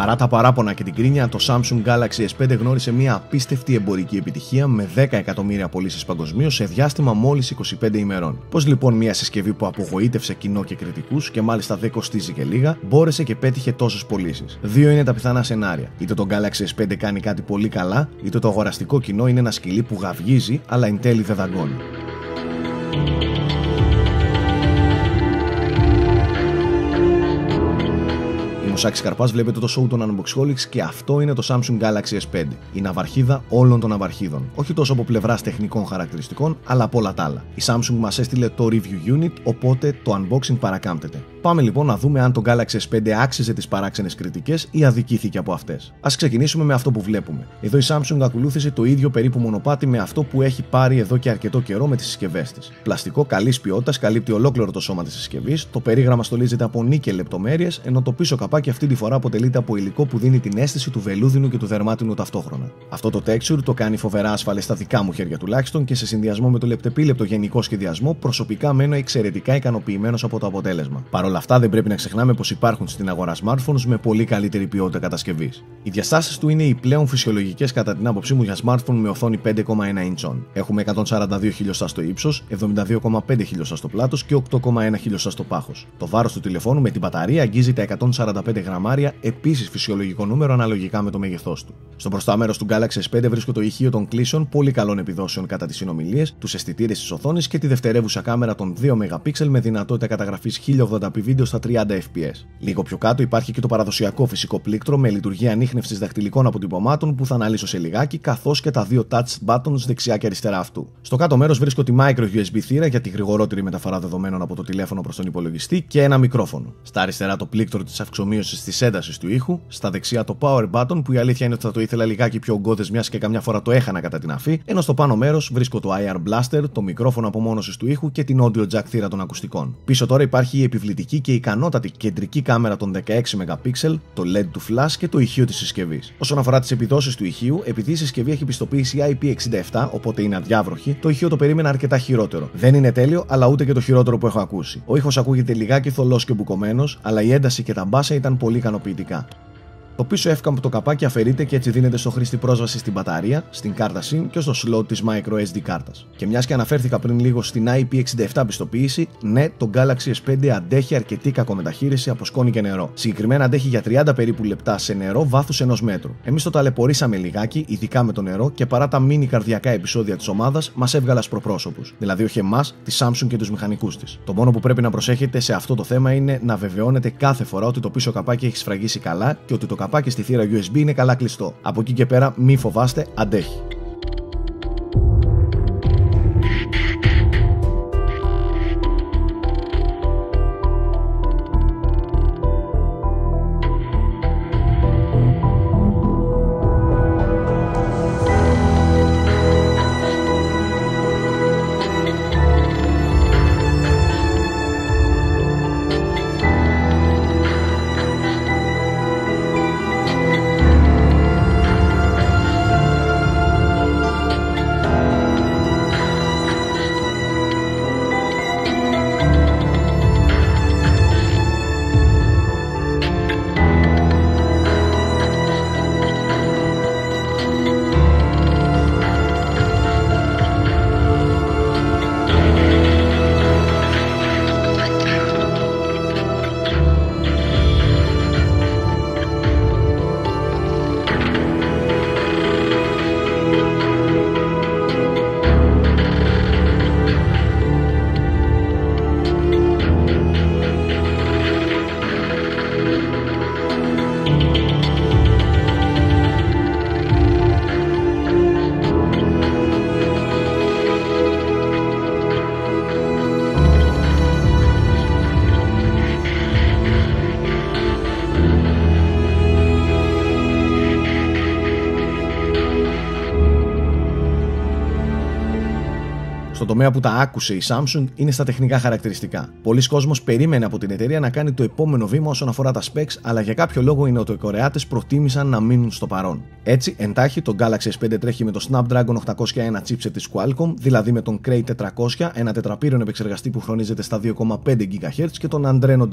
Παρά τα παράπονα και την κρίνια, το Samsung Galaxy S5 γνώρισε μια απίστευτη εμπορική επιτυχία με 10 εκατομμύρια πωλήσεις παγκοσμίως σε διάστημα μόλις 25 ημερών. Πώς λοιπόν μια συσκευή που απογοήτευσε κοινό και κριτικούς και μάλιστα δεν κοστίζει και λίγα, μπόρεσε και πέτυχε τόσες πωλήσεις? Δύο είναι τα πιθανά σενάρια. Είτε το Galaxy S5 κάνει κάτι πολύ καλά, είτε το αγοραστικό κοινό είναι ένα σκυλί που γαυγίζει, αλλά εν τέλει δεν δαγκώνει. Ο Σάκης Καρπάς, βλέπετε το show των Unboxholics και αυτό είναι το Samsung Galaxy S5. Η ναυαρχίδα όλων των ναυαρχίδων. Όχι τόσο από πλευράς τεχνικών χαρακτηριστικών, αλλά από όλα τα άλλα. Η Samsung μας έστειλε το review unit, οπότε το unboxing παρακάμπτεται. Πάμε λοιπόν να δούμε αν το Galaxy S5 άξιζε τις παράξενες κριτικές ή αδικήθηκε από αυτές. Ας ξεκινήσουμε με αυτό που βλέπουμε. Εδώ η Samsung ακολούθησε το ίδιο περίπου μονοπάτι με αυτό που έχει πάρει εδώ και αρκετό καιρό με τις συσκευές της. Πλαστικό καλής ποιότητας, καλύπτει ολόκληρο το σώμα της συσκευής, το περίγραμμα στολίζεται από νίκελ λεπτομέρειες, ενώ το πίσω καπάκι αυτή τη φορά αποτελείται από υλικό που δίνει την αίσθηση του βελούδινου και του δερμάτινου ταυτόχρονα. Αυτό το texture το κάνει φοβερά ασφαλές στα δικά μου χέρια τουλάχιστον και σε συνδυασμό με το λεπτεπίλεπτο γενικό σχεδιασμό, προσωπικά μένω εξαιρετικά ικανοποιημένος από το αποτέλεσμα. Παρ' όλα αυτά, δεν πρέπει να ξεχνάμε πως υπάρχουν στην αγορά smartphones με πολύ καλύτερη ποιότητα κατασκευής. Οι διαστάσεις του είναι οι πλέον φυσιολογικές κατά την άποψή μου για smartphone με οθόνη 5,1 inch. Έχουμε 142 χιλιοστά στο ύψος, 72,5 χιλιοστά στο πλάτος και 8,1 χιλιοστά στο πάχος. Το βάρος του τηλεφώνου με την μπαταρία αγγίζει τα 145 γραμμάρια, επίσης φυσιολογικό νούμερο αναλογικά με το μέγεθός του. Στο μπροστά μέρος του Galaxy S5 βρίσκω το ηχείο των κλήσεων πολύ καλών επιδόσεων κατά τις συνομιλίες, τους αισθητήρες της οθόνης και τη δευτερεύουσα κάμερα των 2 MP με δυνατότητα καταγραφής 1080p βίντεο στα 30 fps. Λίγο πιο κάτω υπάρχει και το παραδοσιακό φυσικό πλήκτρο με λειτουργία ανίχνευσης δαχτυλικών αποτυπωμάτων που θα αναλύσω σε λιγάκι, καθώς και τα 2 touch buttons δεξιά και αριστερά αυτού. Στο κάτω μέρος βρίσκω τη micro USB θύρα για τη γρηγορότερη μεταφορά δεδομένων από το τηλέφωνο προς τον υπολογιστή και ένα μικρόφωνο. Στα αριστερά το πλήκτρο της αυξομοίωσης της έντασης του ήχου, στα δεξιά το power button που η αλήθεια είναι ότι θα το ήθελα λιγάκι πιο ογκώδες μιας και καμιά φορά το έχανα κατά την αφή, ενώ στο πάνω μέρος βρίσκω το IR Blaster, το μικρόφωνο απομόνωσης του ήχου και την audio jack θύρα των ακουστικών. Πίσω τώρα υπάρχει η επιβλητική και ικανότατη κεντρική κάμερα των 16 MP, το LED του flash και το ηχείο της συσκευής. Όσον αφορά τις επιδόσεις του ηχείου, επειδή η συσκευή έχει πιστοποίηση IP67, οπότε είναι αδιάβροχη, το ηχείο το περίμενα αρκετά χειρότερο. Δεν είναι τέλειο, αλλά ούτε και το χειρότερο που έχω ακούσει. Ο ήχος ακούγεται λιγάκι θολός και μπουκωμένος, αλλά η ένταση και τα μπάσα ήταν πολύ ικανοποιητικά. Το πίσω εύκαμπο το καπάκι αφαιρείται και έτσι δίνεται στο χρήστη πρόσβαση στην μπαταρία, στην κάρτα SIM και στο slot της microSD κάρτας. Και μιας και αναφέρθηκα πριν λίγο στην IP67 πιστοποίηση, ναι, το Galaxy S5 αντέχει αρκετή κακομεταχείριση από σκόνη και νερό. Συγκεκριμένα αντέχει για 30 περίπου λεπτά σε νερό βάθους 1 μέτρου. Εμείς το ταλαιπωρήσαμε λιγάκι, ειδικά με το νερό, και παρά τα μίνι καρδιακά επεισόδια της ομάδας, μας έβγαλε ασπροπρόσωπους. Δηλαδή όχι εμάς, τη Samsung και τους μηχανικούς της. Το μόνο που πρέπει να προσέχετε σε αυτό το θέμα είναι να βεβαιώνετε κάθε φορά ότι το πίσω καπάκι έχει σφραγίσει καλά και ότι το καπάκι στη θύρα USB είναι καλά κλειστό. Από εκεί και πέρα μη φοβάστε, αντέχει. τομέα που τα άκουσε η Samsung είναι στα τεχνικά χαρακτηριστικά. Πολλοί κόσμος περίμενε από την εταιρεία να κάνει το επόμενο βήμα όσον αφορά τα specs, αλλά για κάποιο λόγο οι νοτιοκορεάτες προτίμησαν να μείνουν στο παρόν. Έτσι, εντάχει, το Galaxy S5 τρέχει με το Snapdragon 801 chipset της Qualcomm, δηλαδή με τον Cray 400, ένα τετραπύρον επεξεργαστή που χρονίζεται στα 2,5 GHz και τον Adreno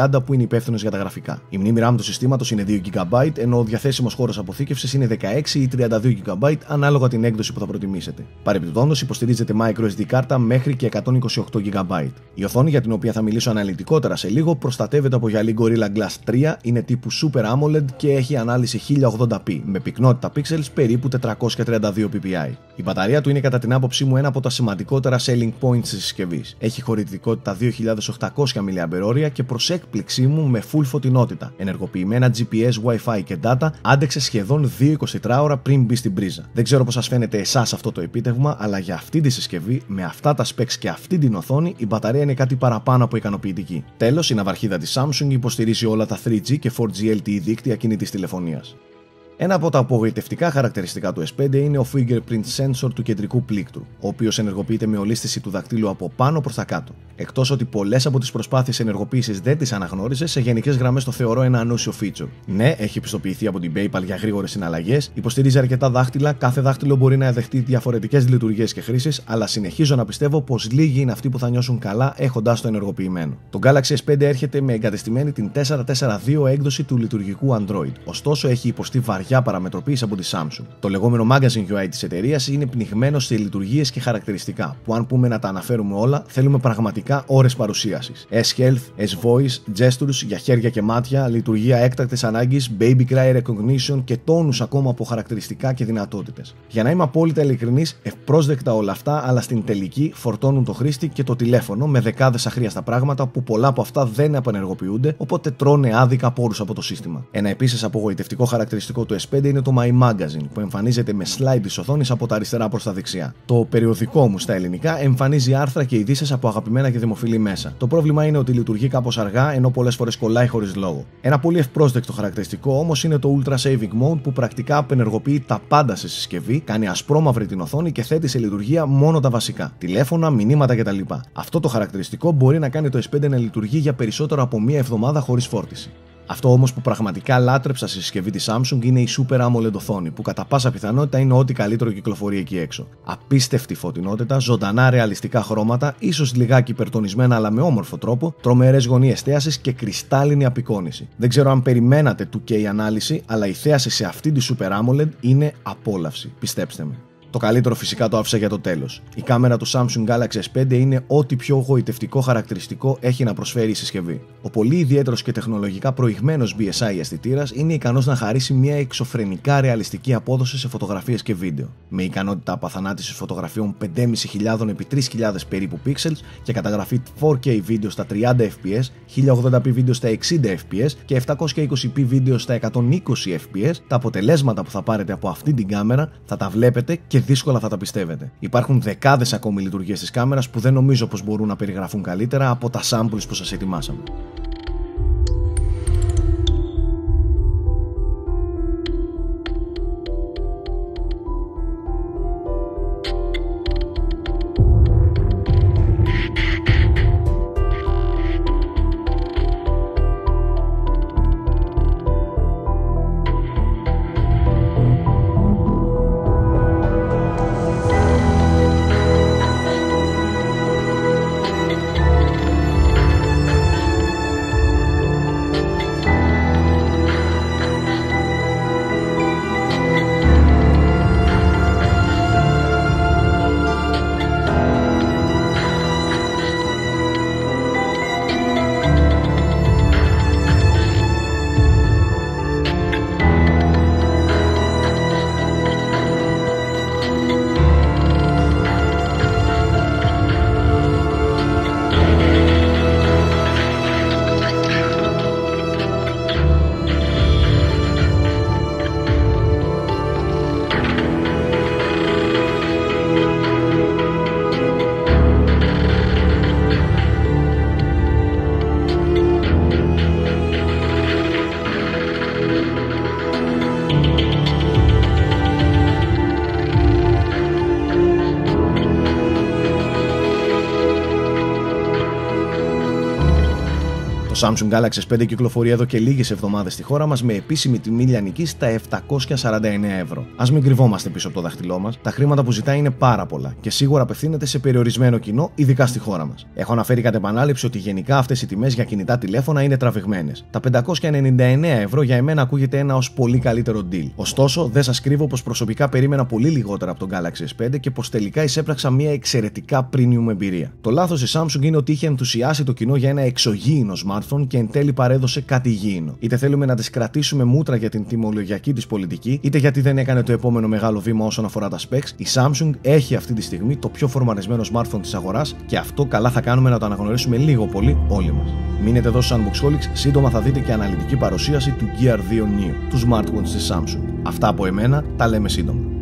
330 που είναι υπεύθυνος για τα γραφικά. Η μνήμη RAM του συστήματος είναι 2 GB, ενώ ο διαθέσιμος χώρος αποθήκευσης είναι 16 ή 32 GB ανάλογα την έκδοση που θα προτιμήσετε. Παρεμπιπτόντως, υποστηρίζεται microSD κάρτα μέχρι και 128 GB. Η οθόνη, για την οποία θα μιλήσω αναλυτικότερα σε λίγο, προστατεύεται από γυαλί Gorilla Glass 3, είναι τύπου Super AMOLED και έχει ανάλυση 1080p με πυκνότητα pixels περίπου 432 ppi. Η μπαταρία του είναι κατά την άποψή μου ένα από τα σημαντικότερα selling points της συσκευής. Έχει χωρητικότητα 2800 mAh και προς έκπληξή μου με full φωτεινότητα. Ενεργοποιημένα GPS, Wi-Fi και data, άντεξε σχεδόν 2-24 ώρα πριν μπει στην πρίζα. Δεν ξέρω πώς σας φαίνεται εσάς αυτό το επίτευγμα, αλλά για αυτή τη συσκευή, με αυτά τα specs και αυτή την οθόνη, η μπαταρία είναι κάτι παραπάνω από ικανοποιητική. Τέλος, η ναυαρχίδα της Samsung υποστηρίζει όλα τα 3G και 4G LTE δίκτυα κινητής τηλεφωνίας. Ένα από τα απογοητευτικά χαρακτηριστικά του S5 είναι ο fingerprint sensor του κεντρικού πλήκτρου, ο οποίος ενεργοποιείται με ολίσθηση του δακτύλου από πάνω προς τα κάτω. Εκτός ότι πολλές από τις προσπάθειες ενεργοποίησης δεν τις αναγνώριζε, σε γενικές γραμμές το θεωρώ ένα ανούσιο feature. Ναι, έχει πιστοποιηθεί από την PayPal για γρήγορες συναλλαγές, υποστηρίζει αρκετά δάχτυλα, κάθε δάχτυλο μπορεί να δεχτεί διαφορετικές λειτουργίες και χρήσεις, αλλά συνεχίζω να πιστεύω πως λίγοι είναι αυτοί που θα νιώσουν καλά έχοντας το ενεργοποιημένο. Το Galaxy S5 έρχεται με εγκατεστημένη την 442 έκδοση του λειτουργικού Android, ωστόσο έχει υποστεί βαριά παραμετροποίηση από τη Samsung. Το λεγόμενο Magazine UI της εταιρείας είναι πνιγμένο σε λειτουργίες και χαρακτηριστικά, που αν πούμε να τα αναφέρουμε όλα, θέλουμε πραγματικά ώρες παρουσίασης. S-Health, S-Voice, Gestures για χέρια και μάτια, λειτουργία έκτακτης ανάγκης, Baby Cry Recognition και τόνους ακόμα από χαρακτηριστικά και δυνατότητες. Για να είμαι απόλυτα ειλικρινής, ευπρόσδεκτα όλα αυτά, αλλά στην τελική φορτώνουν το χρήστη και το τηλέφωνο με δεκάδες αχρίαστα πράγματα που πολλά από αυτά δεν επανεργοποιούνται, οπότε τρώνε άδικα πόρους από το σύστημα. Ένα επίσης απογοητευτικό χαρακτηριστικό του S5 είναι το My Magazine, που εμφανίζεται με slide της οθόνης από τα αριστερά προς τα δεξιά. Το περιοδικό μου στα ελληνικά εμφανίζει άρθρα και ειδήσεις από αγαπημένα και δημοφιλή μέσα. Το πρόβλημα είναι ότι λειτουργεί κάπως αργά, ενώ πολλές φορές κολλάει χωρίς λόγο. Ένα πολύ ευπρόσδεκτο χαρακτηριστικό όμως είναι το Ultra Saving Mode, που πρακτικά απενεργοποιεί τα πάντα σε συσκευή, κάνει ασπρόμαυρη την οθόνη και θέτει σε λειτουργία μόνο τα βασικά. Τηλέφωνα, μηνύματα κτλ. Αυτό το χαρακτηριστικό μπορεί να κάνει το S5 να λειτουργεί για περισσότερο από μία εβδομάδα χωρίς φόρτιση. Αυτό όμως που πραγματικά λάτρεψα στη συσκευή της Samsung είναι η Super AMOLED οθόνη, που κατά πάσα πιθανότητα είναι ό,τι καλύτερο κυκλοφορεί εκεί έξω. Απίστευτη φωτεινότητα, ζωντανά ρεαλιστικά χρώματα, ίσως λιγάκι υπερτονισμένα αλλά με όμορφο τρόπο, τρομερές γωνίες εστίασης και κρυστάλλινη απεικόνηση. Δεν ξέρω αν περιμένατε 2K ανάλυση, αλλά η θέαση σε αυτή τη Super AMOLED είναι απόλαυση, πιστέψτε με. Το καλύτερο φυσικά το άφησα για το τέλος. Η κάμερα του Samsung Galaxy S5 είναι ό,τι πιο γοητευτικό χαρακτηριστικό έχει να προσφέρει η συσκευή. Ο πολύ ιδιαίτερος και τεχνολογικά προηγμένος BSI αισθητήρας είναι ικανός να χαρίσει μια εξωφρενικά ρεαλιστική απόδοση σε φωτογραφίες και βίντεο. Με ικανότητα απαθανάτησης φωτογραφιών 5.500 επί 3.000 περίπου pixels και καταγραφή 4K βίντεο στα 30 fps, 1080p βίντεο στα 60 fps και 720p βίντεο στα 120 fps, τα αποτελέσματα που θα πάρετε από αυτή την κάμερα θα τα βλέπετε και δύσκολα θα τα πιστεύετε. Υπάρχουν δεκάδες ακόμη λειτουργίες της κάμερας που δεν νομίζω πως μπορούν να περιγραφούν καλύτερα από τα samples που σας ετοιμάσαμε. Το Samsung Galaxy S5 κυκλοφορεί εδώ και λίγες εβδομάδες στη χώρα μας με επίσημη τιμή λιανική στα 749 ευρώ. Ας μην κρυβόμαστε πίσω από το δάχτυλό μας, τα χρήματα που ζητάει είναι πάρα πολλά και σίγουρα απευθύνεται σε περιορισμένο κοινό, ειδικά στη χώρα μας. Έχω αναφέρει κατ' επανάληψη ότι γενικά αυτές οι τιμές για κινητά τηλέφωνα είναι τραβηγμένες. Τα 599 ευρώ για εμένα ακούγεται ένα ως πολύ καλύτερο deal. Ωστόσο, δεν σας κρύβω πως προσωπικά περίμενα πολύ λιγότερα από τον Galaxy S5 και πως τελικά εισέπραξα μια εξαιρετικά premium εμπειρία. Το λάθος της Samsung είναι ότι είχε ενθουσιάσει το κοινό για ένα εξωγήινο smartphone και εν τέλει παρέδωσε κάτι γήινο. Είτε θέλουμε να τις κρατήσουμε μούτρα για την τιμολογιακή της πολιτική, είτε γιατί δεν έκανε το επόμενο μεγάλο βήμα όσον αφορά τα specs, η Samsung έχει αυτή τη στιγμή το πιο φορμαρισμένο smartphone της αγοράς και αυτό καλά θα κάνουμε να το αναγνωρίσουμε λίγο πολύ όλοι μας. Μείνετε εδώ στους Unboxholics, σύντομα θα δείτε και αναλυτική παρουσίαση του Gear 2 Neo, του smartphones της Samsung. Αυτά από εμένα, τα λέμε σύντομα.